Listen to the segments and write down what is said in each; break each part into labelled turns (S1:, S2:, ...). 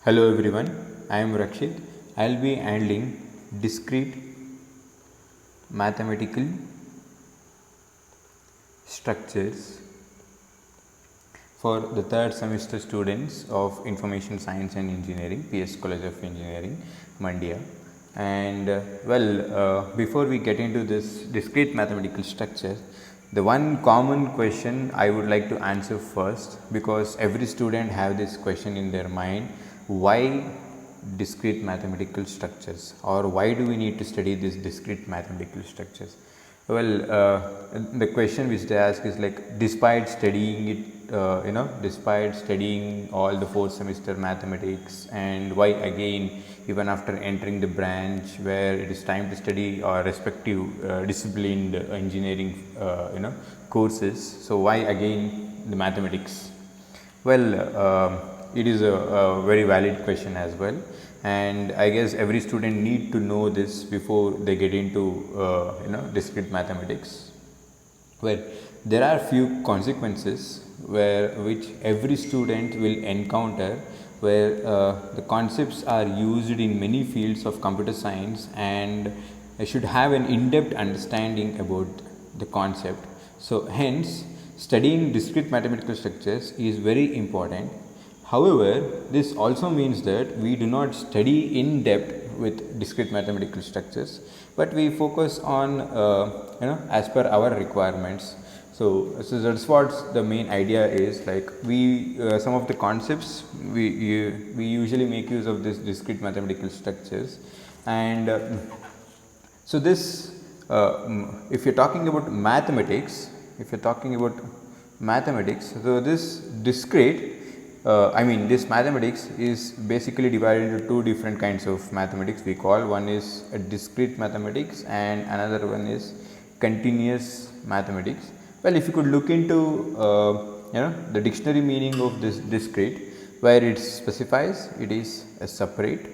S1: Hello everyone, I am Rakshit. I will be handling discrete mathematical structures for the third semester students of Information Science and Engineering, PS College of Engineering, Mandya. And before we get into this discrete mathematical structure, the one common question I would like to answer first, because every student have this question in their mind: why discrete mathematical structures, or why do we need to study these discrete mathematical structures? The question which they ask is like, despite studying it, despite studying all the fourth semester mathematics, and why again, even after entering the branch where it is time to study our respective disciplined engineering, courses, so why again the mathematics? It is a very valid question as well, and I guess every student need to know this before they get into discrete mathematics. Well, there are few consequences which every student will encounter, where the concepts are used in many fields of computer science, and should have an in-depth understanding about the concept. So hence, studying discrete mathematical structures is very important. However, this also means that we do not study in depth with discrete mathematical structures, but we focus on as per our requirements. So that's what the main idea is. Like, we some of the concepts we usually make use of this discrete mathematical structures, and so this if you're talking about mathematics, so this discrete, this mathematics is basically divided into two different kinds of mathematics. We call one is a discrete mathematics and another one is continuous mathematics. Well, if you could look into the dictionary meaning of this discrete, where it specifies it is a separate,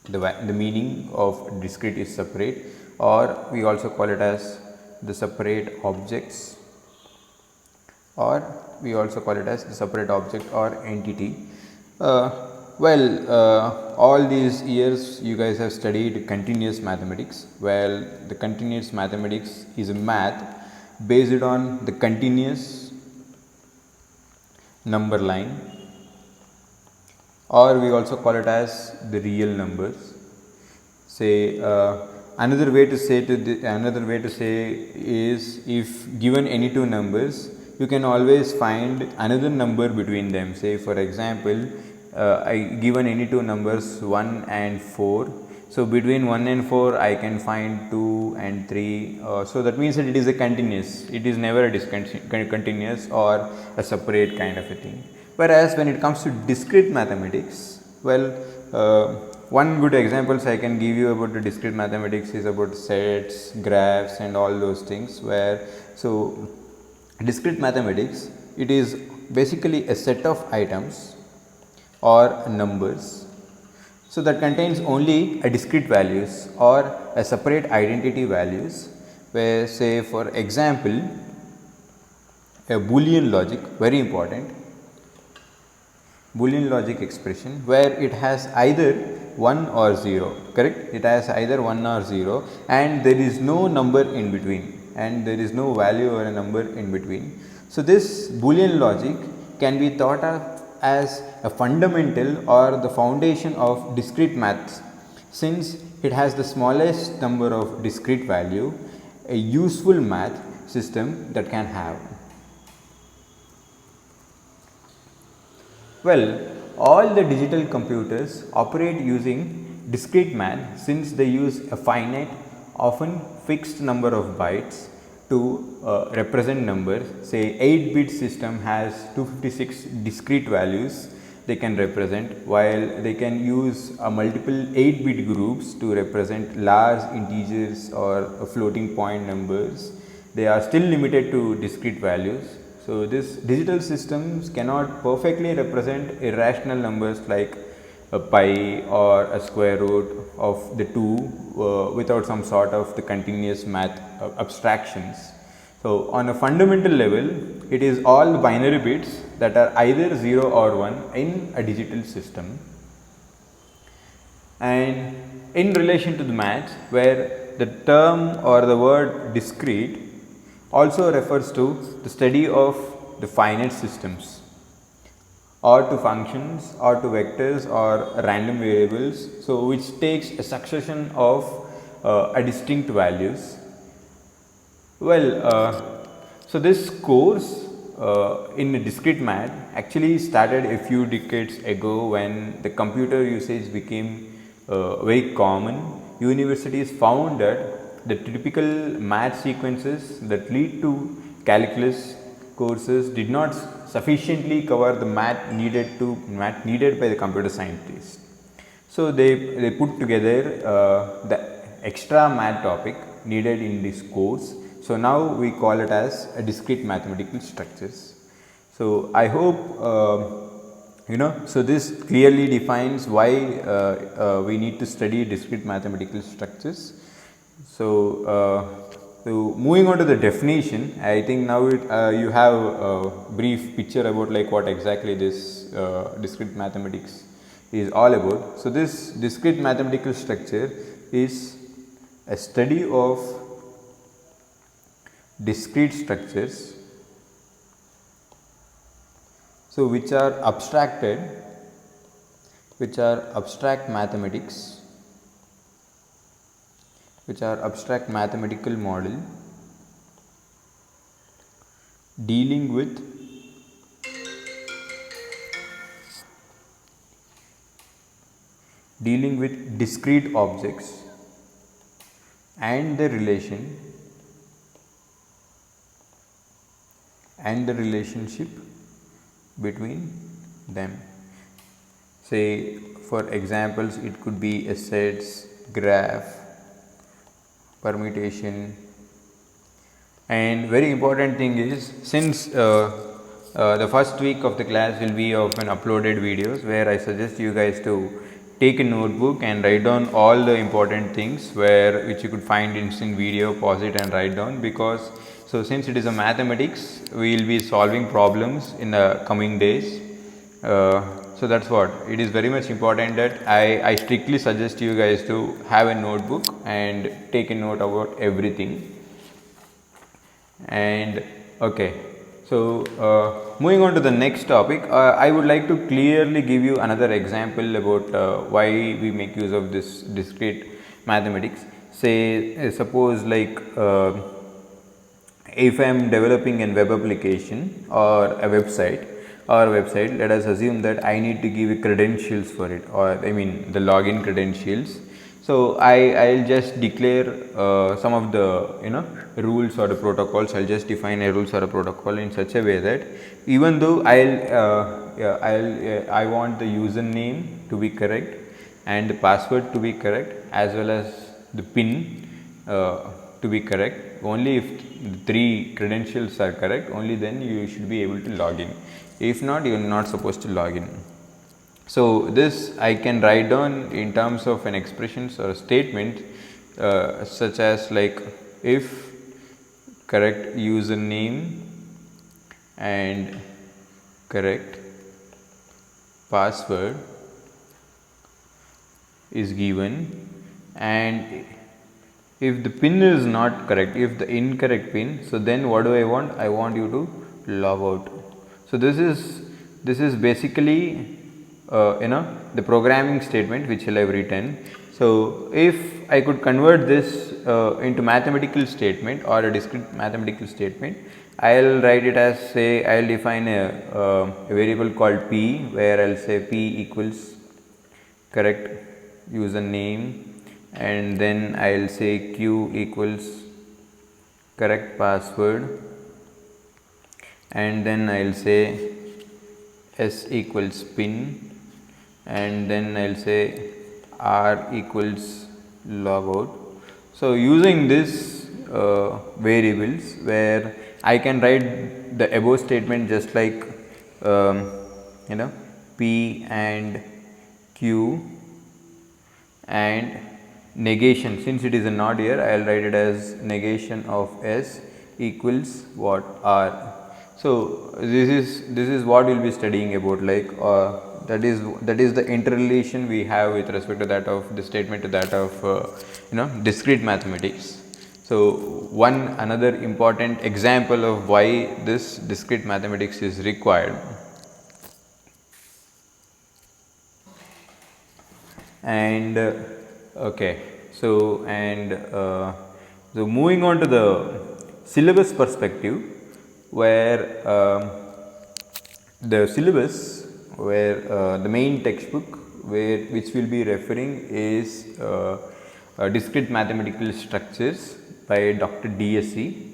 S1: the meaning of discrete is separate, or we also call it as the separate objects, or we also call it as the separate object or entity. All these years you guys have studied continuous mathematics. Well, the continuous mathematics is a math based on the continuous number line, or we also call it as the real numbers. Say another way to say is, if given any two numbers, you can always find another number between them. Say for example, given any two numbers 1 and 4, so between 1 and 4 I can find 2 and 3, so that means that it is a continuous, it is never a discontinuous or a separate kind of a thing. Whereas when it comes to discrete mathematics, one good examples I can give you about the discrete mathematics is about sets, graphs and all those things, discrete mathematics, it is basically a set of items or numbers, so that contains only a discrete values or a separate identity values, where, say for example, a Boolean logic, very important, Boolean logic expression, where it has either 1 or 0, correct? It has either 1 or 0, and there is no number in between, and there is no value or a number in between. So this Boolean logic can be thought of as a fundamental or the foundation of discrete maths, since it has the smallest number of discrete value, a useful math system that can have. Well, all the digital computers operate using discrete math, since they use a finite, often fixed number of bytes to represent numbers. Say 8-bit system has 256 discrete values they can represent, while they can use multiple 8-bit groups to represent large integers or floating point numbers. They are still limited to discrete values. So this digital systems cannot perfectly represent irrational numbers like a pi or a square root of the 2 without some sort of the continuous math abstractions. So on a fundamental level, it is all the binary bits that are either 0 or 1 in a digital system. And in relation to the maths, where the term or the word discrete also refers to the study of the finite systems, or to functions, or to vectors, or random variables, so which takes a succession of a distinct values. Well, so this course in discrete math actually started a few decades ago when the computer usage became very common. Universities found that the typical math sequences that lead to calculus courses did not sufficiently cover the math needed by the computer scientists. So they put together the extra math topic needed in this course. So now we call it as a discrete mathematical structures. So I hope so this clearly defines why we need to study discrete mathematical structures. So moving on to the definition, I think now you have a brief picture about like what exactly this discrete mathematics is all about. So this discrete mathematical structure is a study of discrete structures, so which are abstract mathematics, which are abstract mathematical model dealing with discrete objects and the relationship between them. Say for examples, it could be a sets, graph, permutation. And very important thing is, since the first week of the class will be of an uploaded videos, where I suggest you guys to take a notebook and write down all the important things which you could find in video, pause it and write down, because since it is a mathematics, we will be solving problems in the coming days. So that's what it is very much important that I strictly suggest you guys to have a notebook and take a note about everything. And okay, so moving on to the next topic, I would like to clearly give you another example about why we make use of this discrete mathematics. Say suppose like if I am developing a web application or a website, let us assume that I need to give credentials for it, or I mean the login credentials. So I'll just declare some of the rules or the protocols. I'll just define a rules or a protocol in such a way that even though I want the username to be correct and the password to be correct as well as the PIN to be correct, only if the 3 credentials are correct, only then you should be able to log in. If not, you are not supposed to log in. So this I can write down in terms of an expressions or a statement such as like if correct username and correct password is given, and if the PIN is not correct, if the incorrect PIN, so then what do I want? I want you to log out. So this is basically the programming statement which I have written. So if I could convert this into mathematical statement or a discrete mathematical statement, I'll write it as, say, I'll define a variable called p, where I'll say p equals correct username, and then I'll say q equals correct password, and then I'll say s equals PIN, and then I'll say r equals logout. So using this variables, where I can write the above statement just like p and q, and negation, since it is a not here, I will write it as negation of s equals what r. So this is what we will be studying about, like that is the interrelation we have with respect to that of the statement to that of discrete mathematics. So one another important example of why this discrete mathematics is required. And okay, so so moving on to the syllabus perspective, where the syllabus, where the main textbook which will be referring is discrete mathematical structures by Dr. DSC,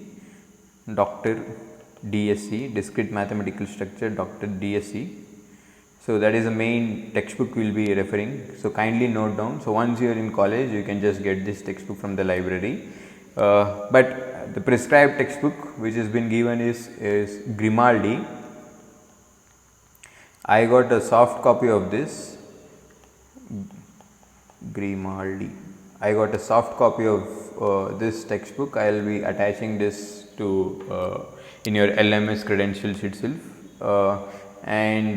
S1: discrete mathematical structure, Dr. DSC. So that is the main textbook we will be referring. So kindly note down. So once you are in college, you can just get this textbook from the library. But the prescribed textbook which has been given is Grimaldi. I got a soft copy of this. Grimaldi. I got a soft copy of this textbook. I will be attaching this to in your LMS credentials itself. And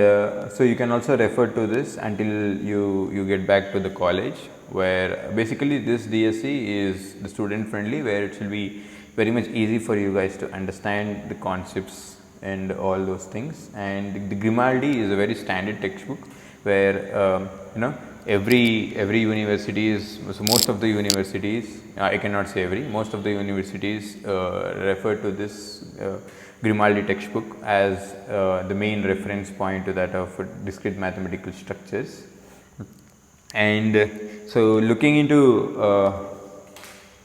S1: so you can also refer to this until you get back to the college, where basically this DSC is the student friendly, where it will be very much easy for you guys to understand the concepts and all those things. And the Grimaldi is a very standard textbook, where every university is, so most of the universities, I cannot say every, most of the universities refer to this Grimaldi textbook as the main reference point to that of discrete mathematical structures. And so looking into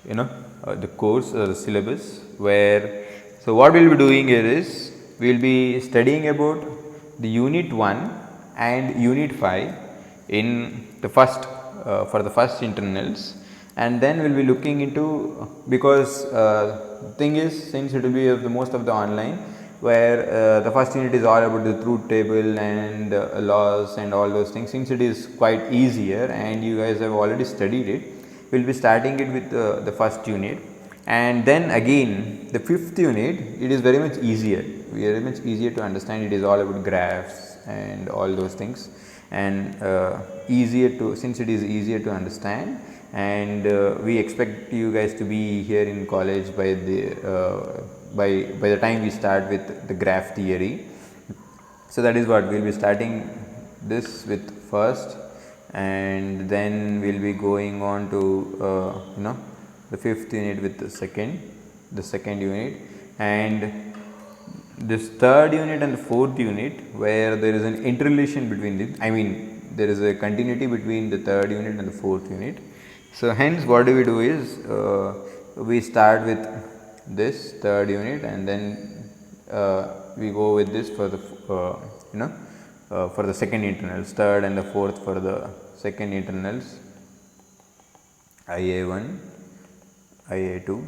S1: the course or the syllabus, where so what we will be doing here is we will be studying about the unit 1 and unit 5 in the first for the first internals, and then we will be looking into, because thing is, since it will be of the most of the online, where the first unit is all about the truth table and laws and all those things. Since it is quite easier and you guys have already studied it, we will be starting it with the first unit, and then again the fifth unit, it is very much easier, to understand. It is all about graphs and all those things, and easier to, since it is easier to understand, and we expect you guys to be here in college by the time we start with the graph theory. So that is what we will be starting this with first, and then we will be going on to the fifth unit with the second unit, and this third unit and the fourth unit, where there is an interrelation between them. I mean, there is a continuity between the third unit and the fourth unit. So hence what do we do is we start with this third unit, and then we go with this for the for the second internals, third and the fourth for the second internals, IA1, IA2.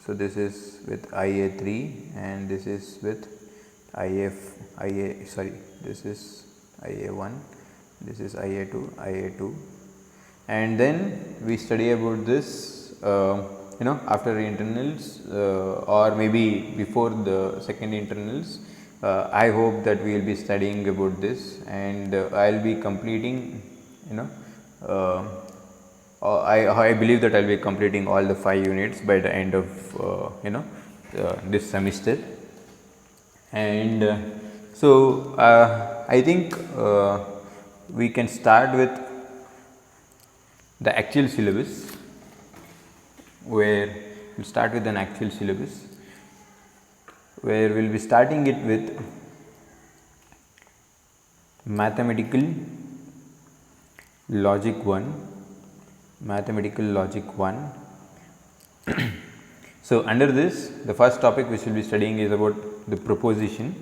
S1: So this is with IA3, and this is with this is IA1, this is IA2, and then we study about this after internals, or maybe before the second internals. I hope that we will be studying about this, and I will be completing I believe that I will be completing all the 5 units by the end of this semester. And so I think we can start with the actual syllabus, where we will start with an actual syllabus, where we will be starting it with mathematical logic 1. So under this, the first topic which we will be studying is about the propositions,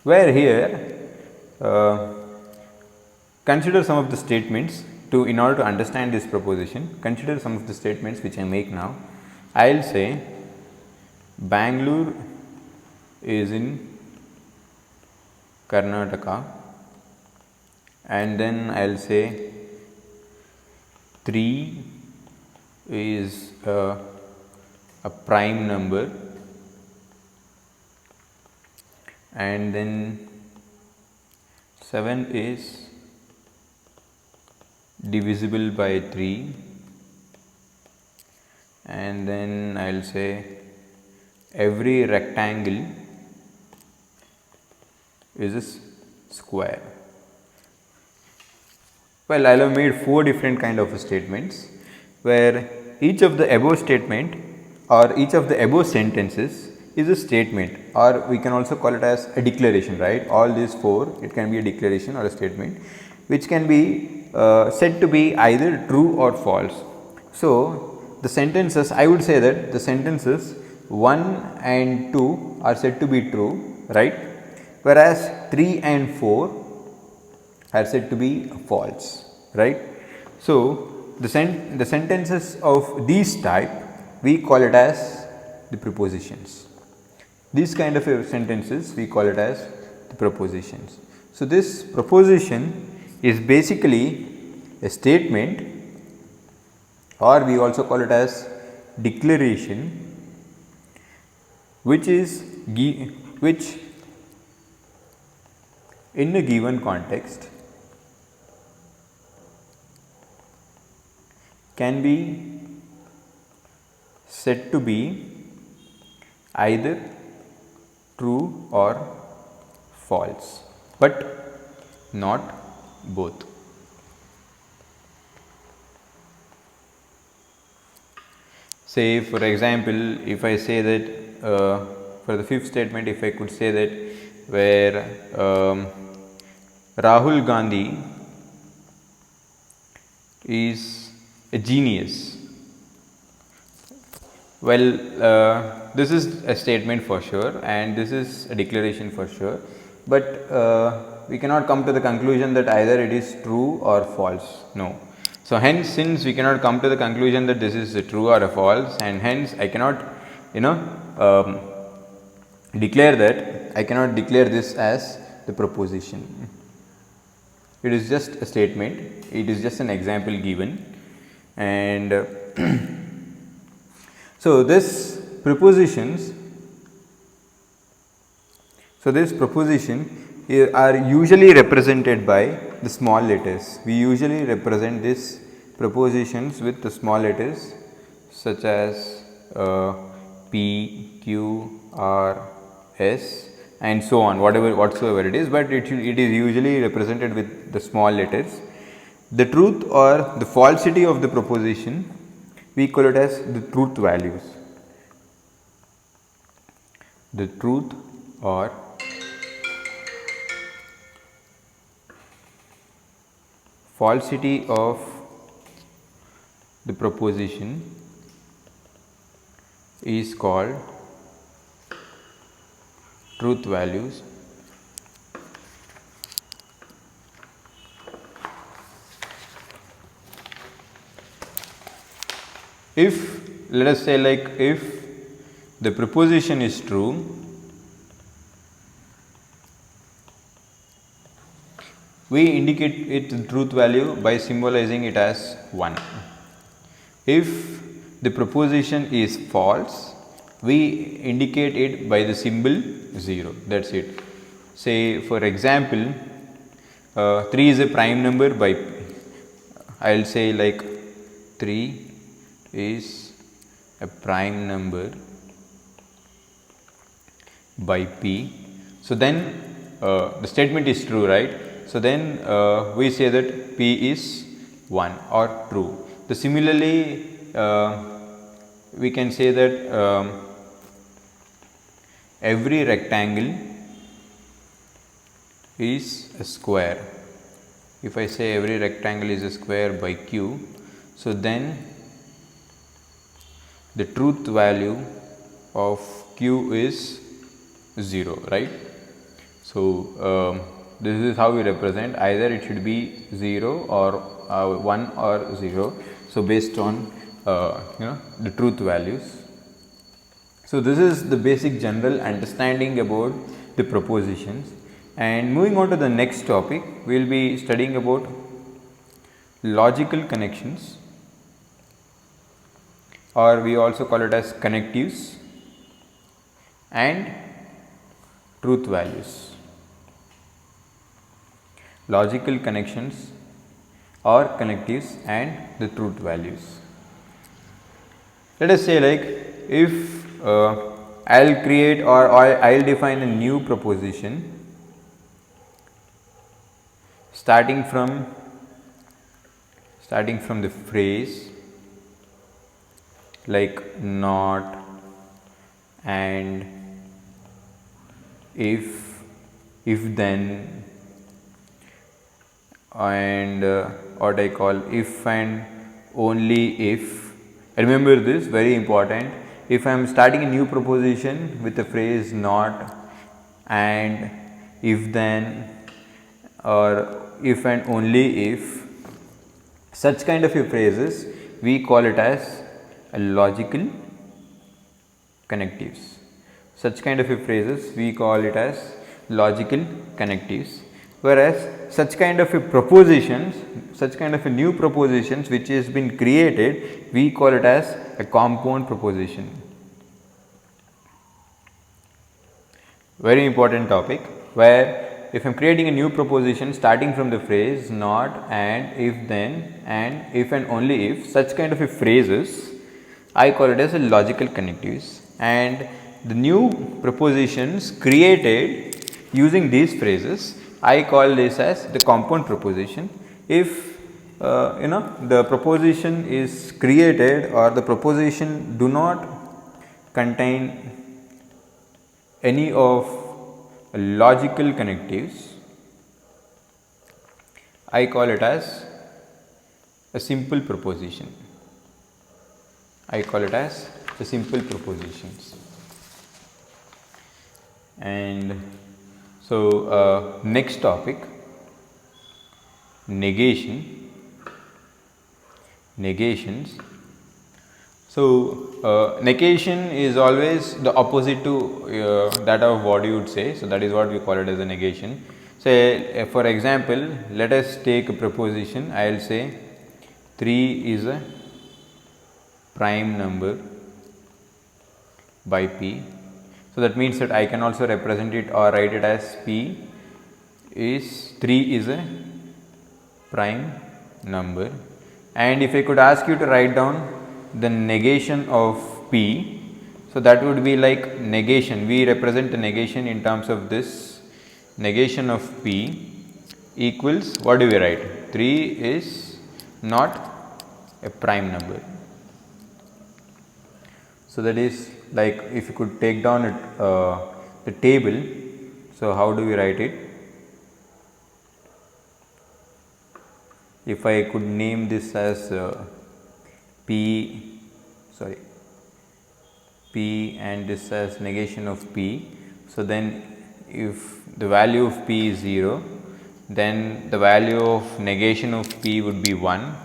S1: where here consider some of the statements. In order to understand this proposition, consider some of the statements which I make now. I will say Bangalore is in Karnataka, and then I will say 3 is a prime number, and then 7 is divisible by 3, and then I will say every rectangle is a square. Well, I have made 4 different kind of statements, where each of the above statement or each of the above sentences is a statement, or we can also call it as a declaration, right. All these 4, it can be a declaration or a statement which can be said to be either true or false. So, the sentences, I would say that the sentences 1 and 2 are said to be true, right, whereas 3 and 4 are said to be false, right. So, the sentences of these type, we call it as the prepositions. These kind of sentences we call it as the prepositions. So, this proposition is basically a statement, or we also call it as declaration, which in a given context can be said to be either true or false, but not both. Say for example, if I say that for the fifth statement, if I could say that where Rahul Gandhi is a genius. Well, this is a statement for sure, and this is a declaration for sure, but we cannot come to the conclusion that either it is true or false. No. So, hence since we cannot come to the conclusion that this is a true or a false, and hence I cannot declare that, I cannot declare this as the proposition. It is just a statement, it is just an example given, and so this propositions, so this proposition are usually represented by the small letters. We usually represent these propositions with the small letters such as P, Q, R, S and so on, whatsoever it is, but it is usually represented with the small letters. The truth or the falsity of the proposition, we call it as the truth values. The truth or falsity of the proposition is called truth values. If, let us say, like if the proposition is true, we indicate its truth value by symbolizing it as 1. If the proposition is false, we indicate it by the symbol 0, that is it. Say for example, 3 is a prime number by P. I will say like 3 is a prime number by P. So, then the statement is true, right. So, then we say that P is 1 or true. So, similarly, we can say that every rectangle is a square. If I say every rectangle is a square by Q, so then the truth value of Q is 0, right. So, this is how we represent, either it should be 0 or 1 or 0. So, based on the truth values. So, this is the basic general understanding about the propositions, and moving on to the next topic, we will be studying about logical connections. or we also call it as connectives and truth values. Logical connections or connectives and the truth values. Let us say, like, if I will create or I will define a new proposition starting from the phrase like not, and, if then, and what I call if and only if. Remember this, very important. If I am starting a new proposition with the phrase not, and, if then, or if and only if, such kind of a phrases we call it as a logical connectives. Such kind of a phrases we call it as logical connectives, whereas such kind of a propositions, such kind of a new propositions which has been created, we call it as a compound proposition. Very important topic, where if I am creating a new proposition starting from the phrase not, and, if then, and, if and only if, such kind of a phrases I call it as a logical connectives, and the new propositions created using these phrases I call this as the compound proposition. If the proposition is created or the proposition do not contain any of logical connectives, I call it as a simple proposition. I call it as the simple propositions. And so next topic, negations. So negation is always the opposite to that of what you would say, so that is what we call it as a negation. Say for example, let us take a proposition. I will say 3 is a prime number by p. So that means that I can also represent it or write it as p is 3 is a prime number. And if I could ask you to write down the negation of p, so that would be like negation. We represent the negation in terms of this negation of p equals, what do we write? 3 is not a prime number. So that is like, if you could take down the table, so how do we write it? If I could name this as p and this as negation of p, so then if the value of p is 0, then the value of negation of p would be 1,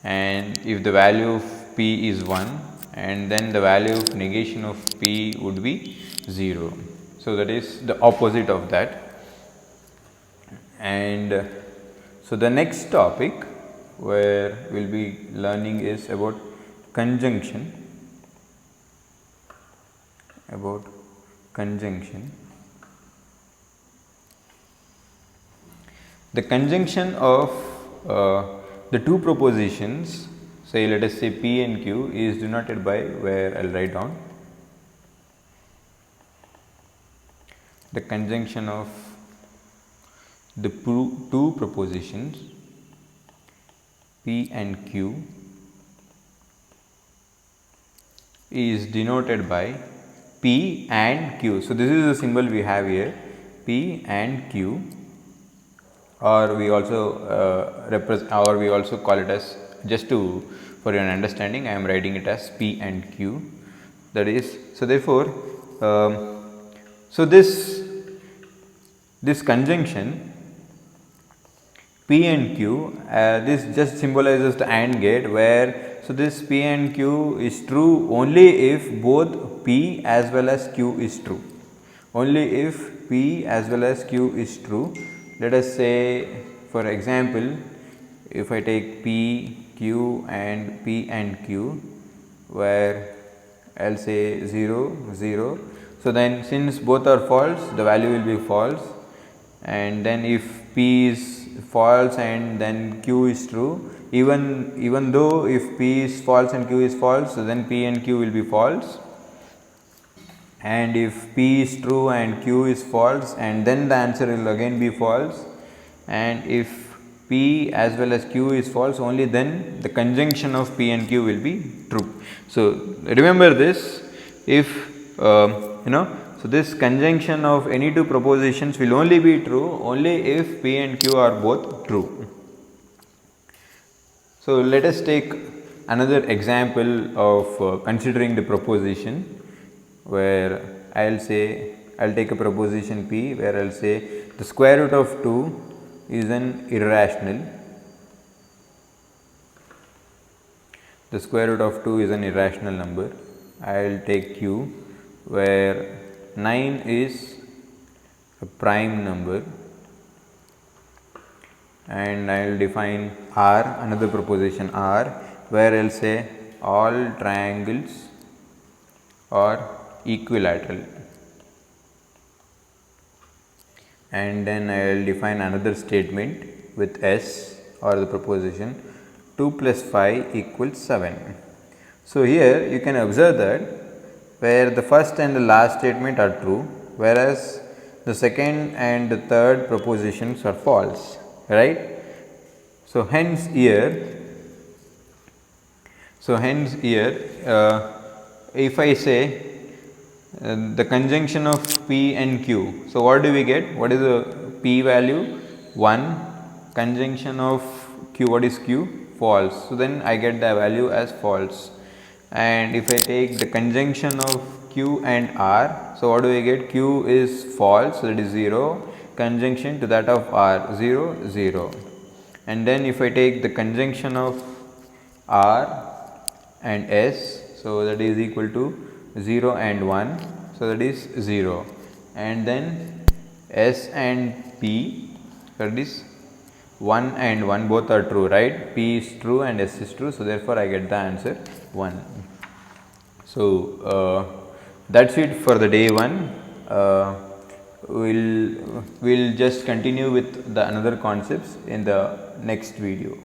S1: and if the value of p is 1, and then the value of negation of p would be 0. So that is the opposite of that. And so the next topic where we will be learning is about conjunction. The conjunction of the two propositions, say let us say p and q, is denoted by, where I will write down the conjunction of the two propositions p and q is denoted by p and q. So this is the symbol we have here, p and q, or we also call it as, just for your understanding, I am writing it as p and q. That is, so therefore so this conjunction p and q, this just symbolizes the AND gate, where so this p and q is true only if both p as well as q is true. Only if p as well as q is true. Let us say, for example, if I take p, q and p and q, where I'll say 0 0. So then since both are false, the value will be false, and then if P is false and then Q is true, even though if P is false and Q is false, so then P and Q will be false, and if P is true and Q is false, and then the answer will again be false, and if P as well as Q is false, only then the conjunction of P and Q will be true. So remember this, if so this conjunction of any two propositions will only be true only if P and Q are both true. So let us take another example of considering the proposition, where I'll take a proposition P where I'll say the square root of 2 is an irrational. The square root of 2 is an irrational number. I'll take Q where 9 is a prime number, and I will define R, another proposition R, where I will say all triangles are equilateral, and then I will define another statement with S, or the proposition 2 plus 5 equals 7. So here you can observe that where the first and the last statement are true, whereas the second and the third propositions are false, right? So hence here if I say the conjunction of P and Q, so what do we get? What is the P value? 1. Conjunction of Q, what is Q? False. So then I get the value as false. And if I take the conjunction of Q and R, so what do we get? Q is false, so that is 0, conjunction to that of R, 0 0. And then if I take the conjunction of R and S, so that is equal to 0 and 1, so that is 0, and then S and P, that is 1 and 1 both are true, right? P is true and S is true, so therefore I get the answer 1. So that's it for the day 1. We'll just continue with the another concepts in the next video.